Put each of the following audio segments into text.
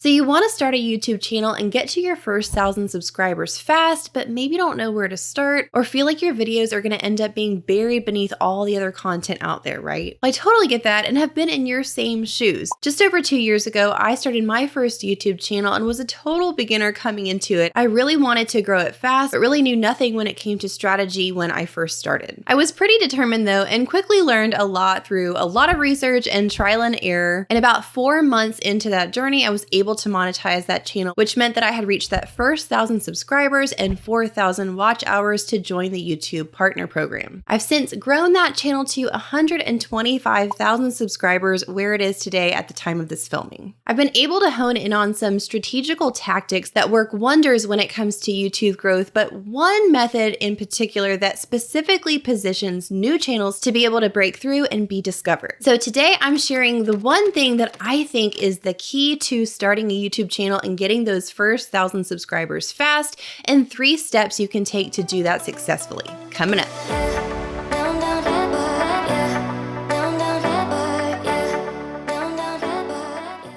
So you want to start a YouTube channel and get to your first 1,000 subscribers fast, but maybe don't know where to start or feel like your videos are going to end up being buried beneath all the other content out there, right? Well, I totally get that and have been in your same shoes. Just over 2 years ago, I started my first YouTube channel and was a total beginner coming into it. I really wanted to grow it fast, but really knew nothing when it came to strategy when I first started. I was pretty determined though, and quickly learned a lot through a lot of research and trial and error. And about 4 months into that journey, I was able to monetize that channel, which meant that I had reached that first 1,000 subscribers and 4,000 watch hours to join the YouTube Partner Program. I've since grown that channel to 125,000 subscribers, where it is today at the time of this filming. I've been able to hone in on some strategical tactics that work wonders when it comes to YouTube growth, but one method in particular that specifically positions new channels to be able to break through and be discovered. So today I'm sharing the one thing that I think is the key to starting a YouTube channel and getting those first 1,000 subscribers fast, and 3 steps you can take to do that successfully. Coming up.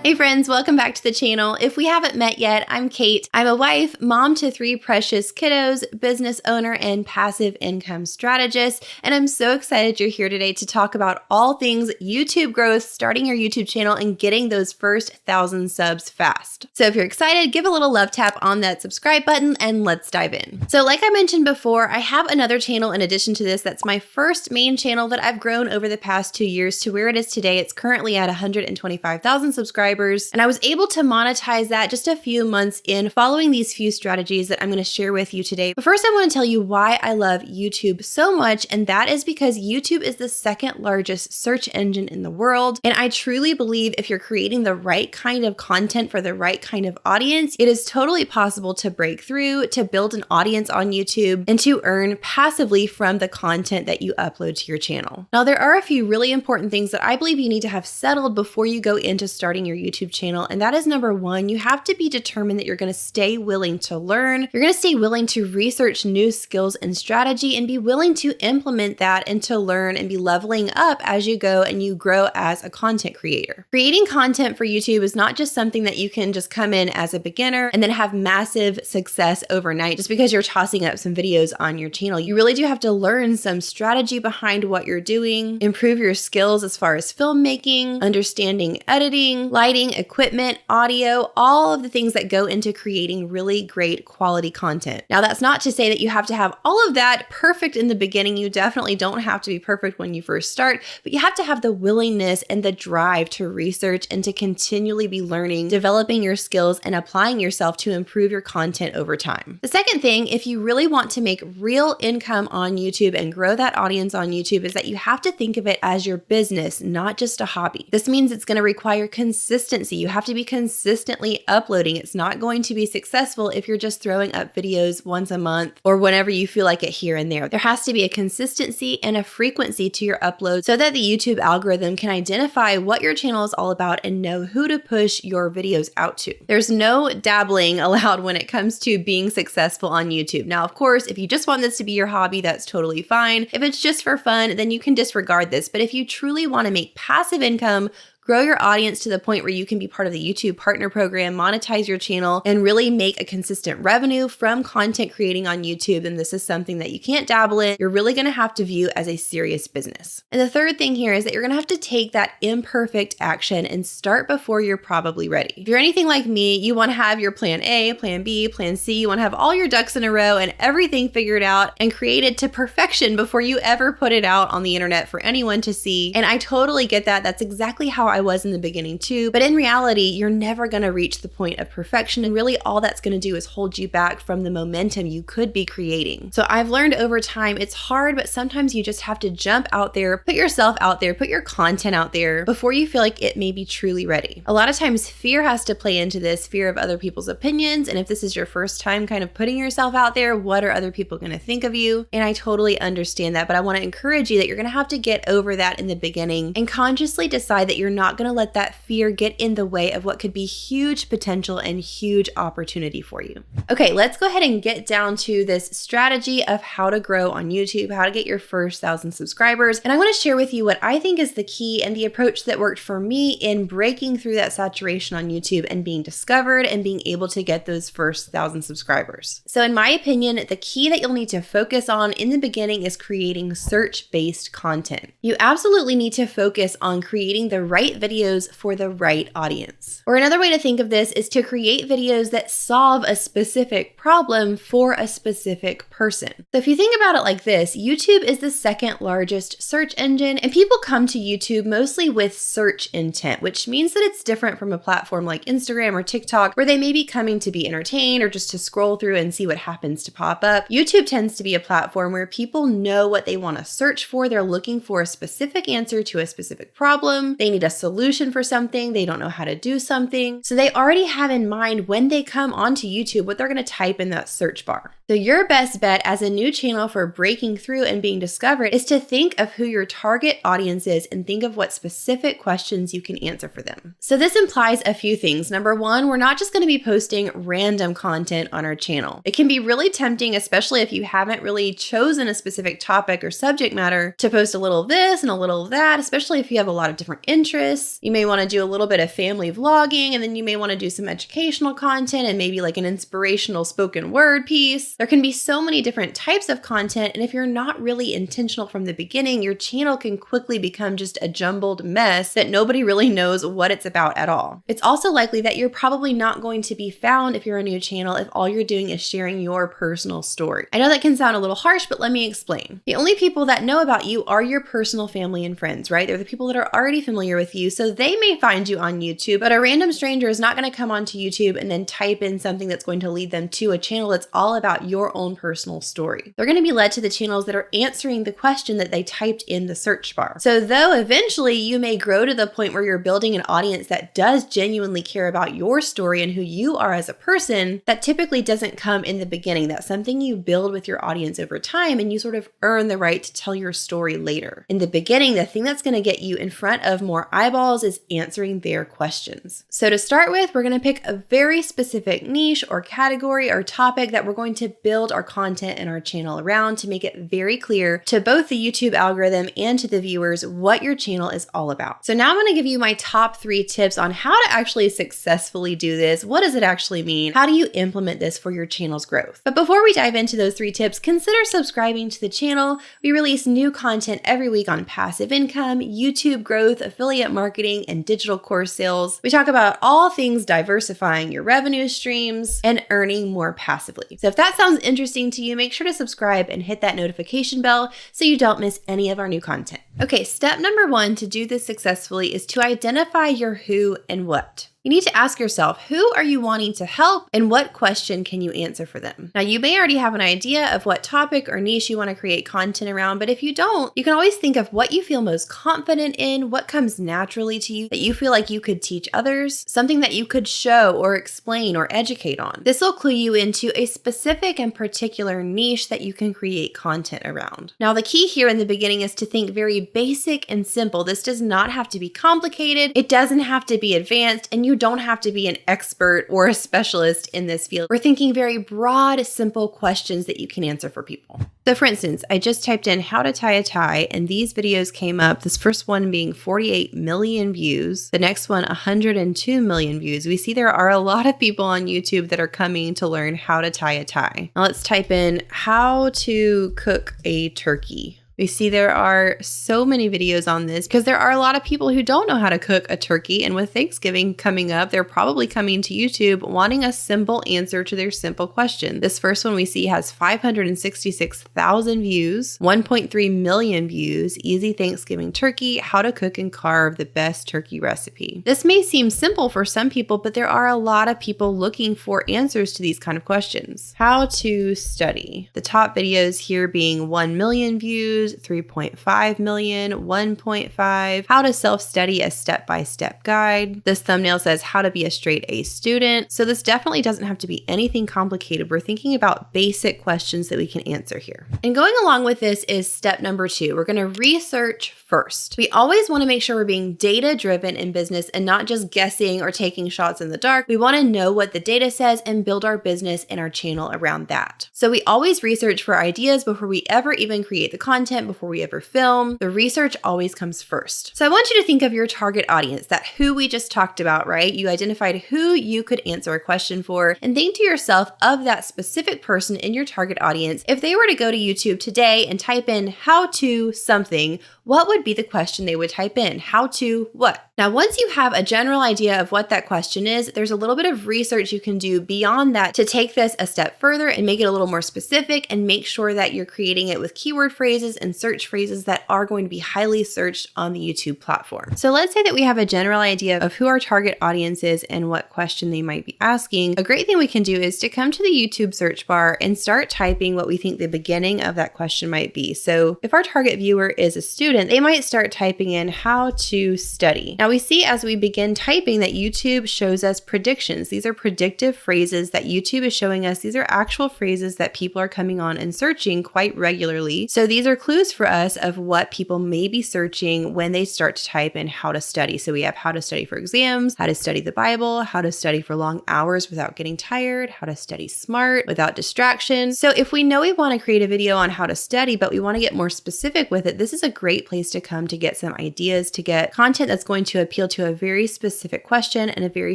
Hey friends, welcome back to the channel. If we haven't met yet, I'm Kate. I'm a wife, mom to 3 precious kiddos, business owner, and passive income strategist. And I'm so excited you're here today to talk about all things YouTube growth, starting your YouTube channel, and getting those first 1,000 subs fast. So if you're excited, give a little love tap on that subscribe button and let's dive in. So like I mentioned before, I have another channel in addition to this that's my first main channel that I've grown over the past 2 years to where it is today. It's currently at 125,000 subscribers. And I was able to monetize that just a few months in following these few strategies that I'm going to share with you today. But first I want to tell you why I love YouTube so much, and that is because YouTube is the second largest search engine in the world. And I truly believe if you're creating the right kind of content for the right kind of audience, it is totally possible to break through, to build an audience on YouTube, and to earn passively from the content that you upload to your channel. Now, there are a few really important things that I believe you need to have settled before you go into starting your YouTube channel. And that is number 1, you have to be determined that you're going to stay willing to learn. You're going to stay willing to research new skills and strategy and be willing to implement that and to learn and be leveling up as you go and you grow as a content creator. Creating content for YouTube is not just something that you can just come in as a beginner and then have massive success overnight just because you're tossing up some videos on your channel. You really do have to learn some strategy behind what you're doing, improve your skills as far as filmmaking, understanding editing, lighting, equipment, audio, all of the things that go into creating really great quality content. Now, that's not to say that you have to have all of that perfect in the beginning. You definitely don't have to be perfect when you first start, but you have to have the willingness and the drive to research and to continually be learning, developing your skills, and applying yourself to improve your content over time. The second thing, if you really want to make real income on YouTube and grow that audience on YouTube, is that you have to think of it as your business, not just a hobby. This means it's going to require consistency. You have to be consistently uploading. It's not going to be successful if you're just throwing up videos once a month or whenever you feel like it here and there. There has to be a consistency and a frequency to your upload so that the YouTube algorithm can identify what your channel is all about and know who to push your videos out to. There's no dabbling allowed when it comes to being successful on YouTube. Now, of course, if you just want this to be your hobby, that's totally fine. If it's just for fun, then you can disregard this. But if you truly want to make passive income, grow your audience to the point where you can be part of the YouTube Partner Program, monetize your channel, and really make a consistent revenue from content creating on YouTube, then this is something that you can't dabble in. You're really going to have to view as a serious business. And the third thing here is that you're going to have to take that imperfect action and start before you're probably ready. If you're anything like me, you want to have your plan A, plan B, plan C. You want to have all your ducks in a row and everything figured out and created to perfection before you ever put it out on the internet for anyone to see. And I totally get that. That's exactly how I was in the beginning too, but in reality, you're never going to reach the point of perfection, and really all that's going to do is hold you back from the momentum you could be creating. So I've learned over time, it's hard, but sometimes you just have to jump out there, put yourself out there, put your content out there before you feel like it may be truly ready. A lot of times fear has to play into this, fear of other people's opinions, and if this is your first time kind of putting yourself out there, what are other people going to think of you? And I totally understand that, but I want to encourage you that you're going to have to get over that in the beginning and consciously decide that you're not not going to let that fear get in the way of what could be huge potential and huge opportunity for you. Okay, let's go ahead and get down to this strategy of how to grow on YouTube, how to get your first 1,000 subscribers. And I want to share with you what I think is the key and the approach that worked for me in breaking through that saturation on YouTube and being discovered and being able to get those first 1,000 subscribers. So in my opinion, the key that you'll need to focus on in the beginning is creating search-based content. You absolutely need to focus on creating the right videos for the right audience. Or another way to think of this is to create videos that solve a specific problem for a specific person. So if you think about it like this, YouTube is the second largest search engine, and people come to YouTube mostly with search intent, which means that it's different from a platform like Instagram or TikTok, where they may be coming to be entertained or just to scroll through and see what happens to pop up. YouTube tends to be a platform where people know what they want to search for. They're looking for a specific answer to a specific problem. They need a solution for something. They don't know how to do something. So they already have in mind when they come onto YouTube what they're going to type in that search bar. So your best bet as a new channel for breaking through and being discovered is to think of who your target audience is and think of what specific questions you can answer for them. So this implies a few things. Number one, we're not just going to be posting random content on our channel. It can be really tempting, especially if you haven't really chosen a specific topic or subject matter, to post a little of this and a little of that, especially if you have a lot of different interests. You may want to do a little bit of family vlogging, and then you may want to do some educational content and maybe like an inspirational spoken word piece. There can be so many different types of content, and if you're not really intentional from the beginning, your channel can quickly become just a jumbled mess that nobody really knows what it's about at all. It's also likely that you're probably not going to be found if you're a new channel if all you're doing is sharing your personal story. I know that can sound a little harsh, but let me explain. The only people that know about you are your personal family and friends, right? They're the people that are already familiar with you, so they may find you on YouTube, but a random stranger is not going to come onto YouTube and then type in something that's going to lead them to a channel that's all about your own personal story. They're going to be led to the channels that are answering the question that they typed in the search bar. So though eventually you may grow to the point where you're building an audience that does genuinely care about your story and who you are as a person, that typically doesn't come in the beginning. That's something you build with your audience over time, and you sort of earn the right to tell your story later. In the beginning, the thing that's going to get you in front of more eyeballs is answering their questions. So to start with, we're going to pick a very specific niche or category or topic that we're going to build our content and our channel around to make it very clear to both the YouTube algorithm and to the viewers what your channel is all about. So now I'm going to give you my top 3 tips on how to actually successfully do this. What does it actually mean? How do you implement this for your channel's growth? But before we dive into those 3 tips, consider subscribing to the channel. We release new content every week on passive income, YouTube growth, affiliate marketing, and digital course sales. We talk about all things diversifying your revenue streams and earning more passively. So if that sounds interesting to you, make sure to subscribe and hit that notification bell so you don't miss any of our new content. Okay, step number 1 to do this successfully is to identify your who and what. You need to ask yourself, who are you wanting to help and what question can you answer for them? Now, you may already have an idea of what topic or niche you want to create content around, but if you don't, you can always think of what you feel most confident in, what comes naturally to you that you feel like you could teach others, something that you could show or explain or educate on. This will clue you into a specific and particular niche that you can create content around. Now, the key here in the beginning is to think very basic and simple. This does not have to be complicated. It doesn't have to be advanced, and you don't have to be an expert or a specialist in this field. We're thinking very broad, simple questions that you can answer for people. So for instance, I just typed in how to tie a tie, and these videos came up, this first one being 48 million views, the next one 102 million views. We see there are a lot of people on YouTube that are coming to learn how to tie a tie. Now let's type in how to cook a turkey. We see there are so many videos on this because there are a lot of people who don't know how to cook a turkey, and with Thanksgiving coming up, they're probably coming to YouTube wanting a simple answer to their simple question. This first one we see has 566,000 views, 1.3 million views, easy Thanksgiving turkey, how to cook and carve the best turkey recipe. This may seem simple for some people, but there are a lot of people looking for answers to these kind of questions. How to study. The top videos here being 1 million views, views, 3.5 million, 1.5, how to self-study a step-by-step guide. This thumbnail says how to be a straight A student. So this definitely doesn't have to be anything complicated. We're thinking about basic questions that we can answer here. And going along with this is step number 2. We're going to research first. We always want to make sure we're being data-driven in business and not just guessing or taking shots in the dark. We want to know what the data says and build our business and our channel around that. So we always research for ideas before we ever even create the content, before we ever film. The research always comes first. So I want you to think of your target audience, that who we just talked about, right? You identified who you could answer a question for, and think to yourself of that specific person in your target audience. If they were to go to YouTube today and type in how to something, what would be the question they would type in? How to what? Now, once you have a general idea of what that question is, there's a little bit of research you can do beyond that to take this a step further and make it a little more specific and make sure that you're creating it with keyword phrases and search phrases that are going to be highly searched on the YouTube platform. So let's say that we have a general idea of who our target audience is and what question they might be asking. A great thing we can do is to come to the YouTube search bar and start typing what we think the beginning of that question might be. So if our target viewer is a student, they might start typing in how to study. Now we see as we begin typing that YouTube shows us predictions. These are predictive phrases that YouTube is showing us. These are actual phrases that people are coming on and searching quite regularly. So these are clues for us of what people may be searching when they start to type in how to study. So we have how to study for exams, how to study the Bible, how to study for long hours without getting tired, how to study smart without distraction. So if we know we want to create a video on how to study, but we want to get more specific with it, this is a great place to come to get some ideas, to get content that's going to appeal to a very specific question and a very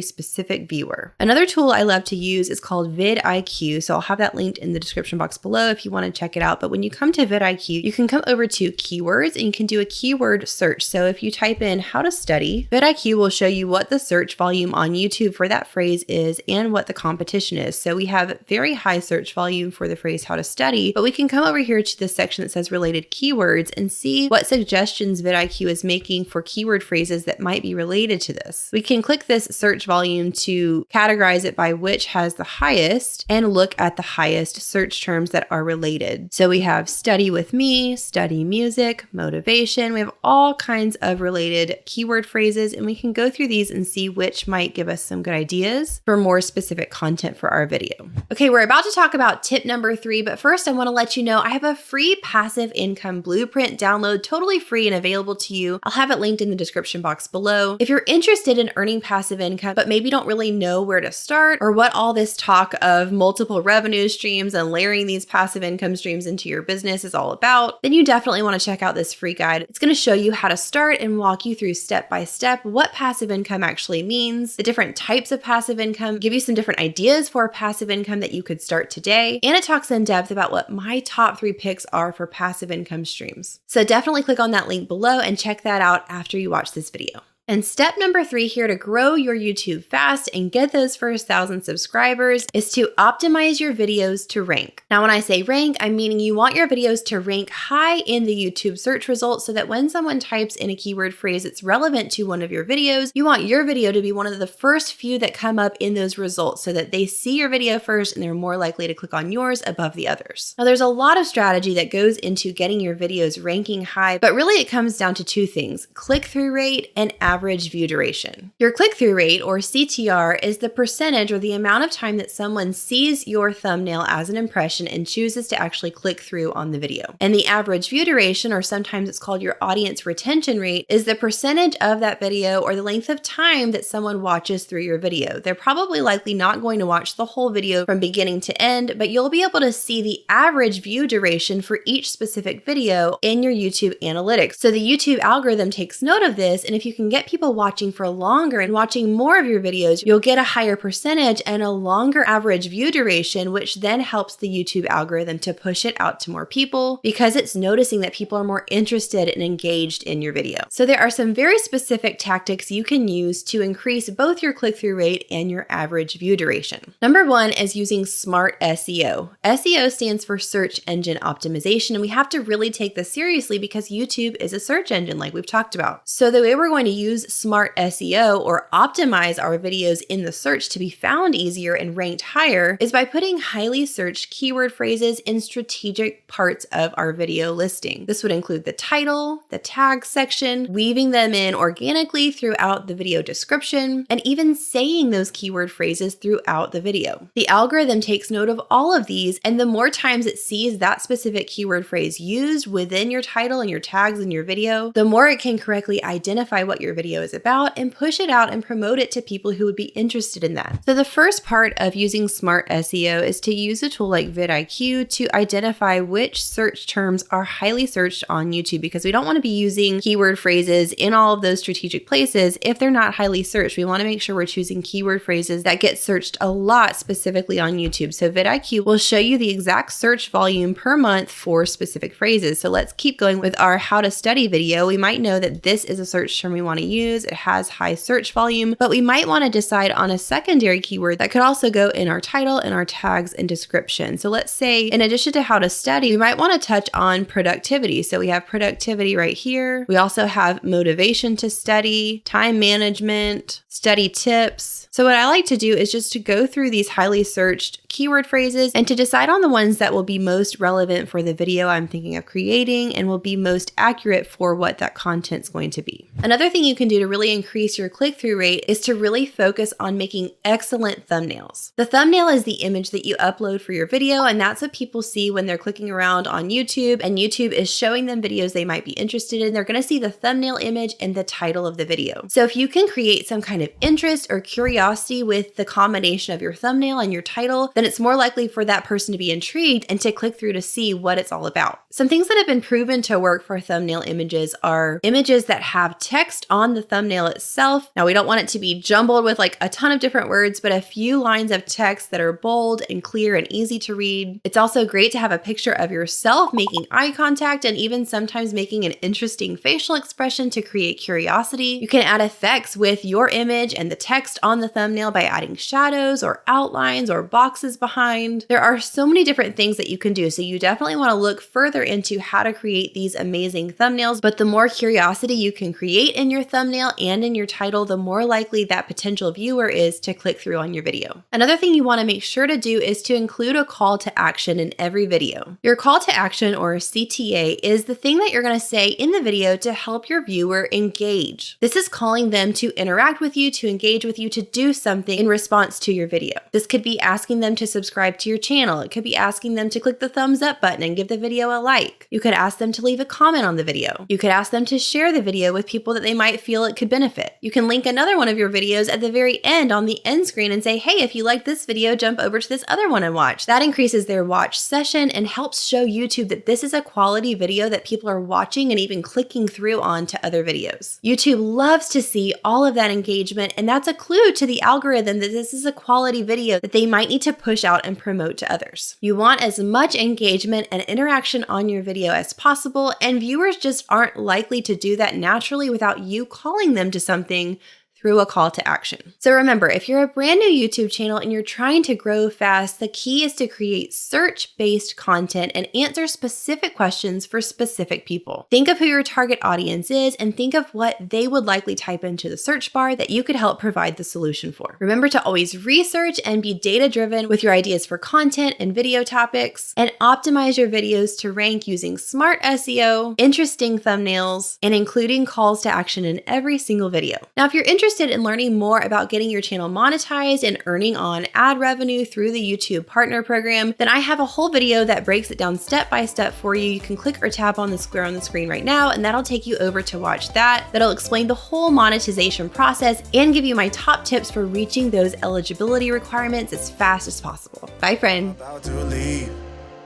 specific viewer. Another tool I love to use is called vidIQ. So I'll have that linked in the description box below if you want to check it out. But when you come to vidIQ, you can come over to keywords and you can do a keyword search. So if you type in how to study, vidIQ will show you what the search volume on YouTube for that phrase is and what the competition is. So we have very high search volume for the phrase how to study, but we can come over here to this section that says related keywords and see what suggestions vidIQ is making for keyword phrases that might be related to this. We can click this search volume to categorize it by which has the highest and look at the highest search terms that are related. So we have study with me, study music, motivation. We have all kinds of related keyword phrases, and we can go through these and see which might give us some good ideas for more specific content for our video. Okay, we're about to talk about tip number 3, but first I want to let you know I have a free passive income blueprint download, totally free and available to you. I'll have it linked in the description box below. If you're interested in earning passive income, but maybe don't really know where to start or what all this talk of multiple revenue streams and layering these passive income streams into your business is all about, then you definitely want to check out this free guide. It's going to show you how to start and walk you through step by step what passive income actually means, the different types of passive income, give you some different ideas for passive income that you could start today, and it talks in depth about what my top 3 picks are for passive income streams. So definitely click on that link below and check that out after you watch this video. And step number 3 here to grow your YouTube fast and get those first 1,000 subscribers is to optimize your videos to rank. Now, when I say rank, I'm meaning you want your videos to rank high in the YouTube search results so that when someone types in a keyword phrase that's relevant to one of your videos, you want your video to be one of the first few that come up in those results so that they see your video first and they're more likely to click on yours above the others. Now, there's a lot of strategy that goes into getting your videos ranking high, but really it comes down to 2 things: click-through rate and average view duration. Your click-through rate, or CTR, is the percentage or the amount of time that someone sees your thumbnail as an impression and chooses to actually click through on the video. And the average view duration, or sometimes it's called your audience retention rate, is the percentage of that video or the length of time that someone watches through your video. They're probably likely not going to watch the whole video from beginning to end, but you'll be able to see the average view duration for each specific video in your YouTube analytics. So the YouTube algorithm takes note of this, and if you can get people watching for longer and watching more of your videos, you'll get a higher percentage and a longer average view duration, which then helps the YouTube algorithm to push it out to more people because it's noticing that people are more interested and engaged in your video. So there are some very specific tactics you can use to increase both your click-through rate and your average view duration. Number 1 is using smart SEO. SEO stands for search engine optimization, and we have to really take this seriously because YouTube is a search engine like we've talked about. So the way we're going to use use smart SEO or optimize our videos in the search to be found easier and ranked higher is by putting highly searched keyword phrases in strategic parts of our video listing. This would include the title, the tag section, weaving them in organically throughout the video description, and even saying those keyword phrases throughout the video. The algorithm takes note of all of these, and the more times it sees that specific keyword phrase used within your title and your tags in your video, the more it can correctly identify what your video is about and push it out and promote it to people who would be interested in that. So the first part of using smart SEO is to use a tool like vidIQ to identify which search terms are highly searched on YouTube, because we don't want to be using keyword phrases in all of those strategic places if they're not highly searched. We want to make sure we're choosing keyword phrases that get searched a lot specifically on YouTube. So vidIQ will show you the exact search volume per month for specific phrases. So let's keep going with our how to study video. We might know that this is a search term we want to use. It has high search volume, but we might want to decide on a secondary keyword that could also go in our title and our tags and description. So let's say in addition to how to study, we might want to touch on productivity. So we have productivity right here. We also have motivation to study, time management, study tips. So what I like to do is just to go through these highly searched keyword phrases and to decide on the ones that will be most relevant for the video I'm thinking of creating and will be most accurate for what that content's going to be. Another thing you can do to really increase your click-through rate is to really focus on making excellent thumbnails. The thumbnail is the image that you upload for your video, and that's what people see when they're clicking around on YouTube and YouTube is showing them videos they might be interested in. They're going to see the thumbnail image and the title of the video. So if you can create some kind of interest or curiosity with the combination of your thumbnail and your title, then it's more likely for that person to be intrigued and to click through to see what it's all about. Some things that have been proven to work for thumbnail images are images that have text on the thumbnail itself. Now, we don't want it to be jumbled with like a ton of different words, but a few lines of text that are bold and clear and easy to read. It's also great to have a picture of yourself making eye contact and even sometimes making an interesting facial expression to create curiosity. You can add effects with your image and the text on the thumbnail by adding shadows or outlines or boxes behind. There are so many different things that you can do, so you definitely want to look further into how to create these amazing thumbnails, but the more curiosity you can create in your thumbnail and in your title, the more likely that potential viewer is to click through on your video. Another thing you want to make sure to do is to include a call to action in every video. Your call to action, or CTA, is the thing that you're going to say in the video to help your viewer engage. This is calling them to interact with you, to engage with you, to do something in response to your video. This could be asking them to subscribe to your channel. It could be asking them to click the thumbs up button and give the video a like. You could ask them to leave a comment on the video. You could ask them to share the video with people that they might feel it could benefit. You can link another one of your videos at the very end on the end screen and say, hey, if you like this video, jump over to this other one and watch. That increases their watch session and helps show YouTube that this is a quality video that people are watching and even clicking through on to other videos. YouTube loves to see all of that engagement, and that's a clue to the algorithm that this is a quality video that they might need to push out and promote to others. You want as much engagement and interaction on your video as possible, and viewers just aren't likely to do that naturally without you calling them to something through a call to action. So remember, if you're a brand new YouTube channel and you're trying to grow fast, the key is to create search-based content and answer specific questions for specific people. Think of who your target audience is and think of what they would likely type into the search bar that you could help provide the solution for. Remember to always research and be data-driven with your ideas for content and video topics, and optimize your videos to rank using smart SEO, interesting thumbnails, and including calls to action in every single video. Now, if you're interested in learning more about getting your channel monetized and earning on ad revenue through the YouTube Partner Program, then I have a whole video that breaks it down step by step for you. You can click or tap on the square on the screen right now, and that'll take you over to watch that. That'll explain the whole monetization process and give you my top tips for reaching those eligibility requirements as fast as possible. Bye, friend. About to leave,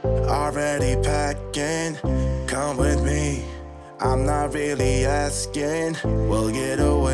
already packing, come with me. I'm not really asking, we'll get away.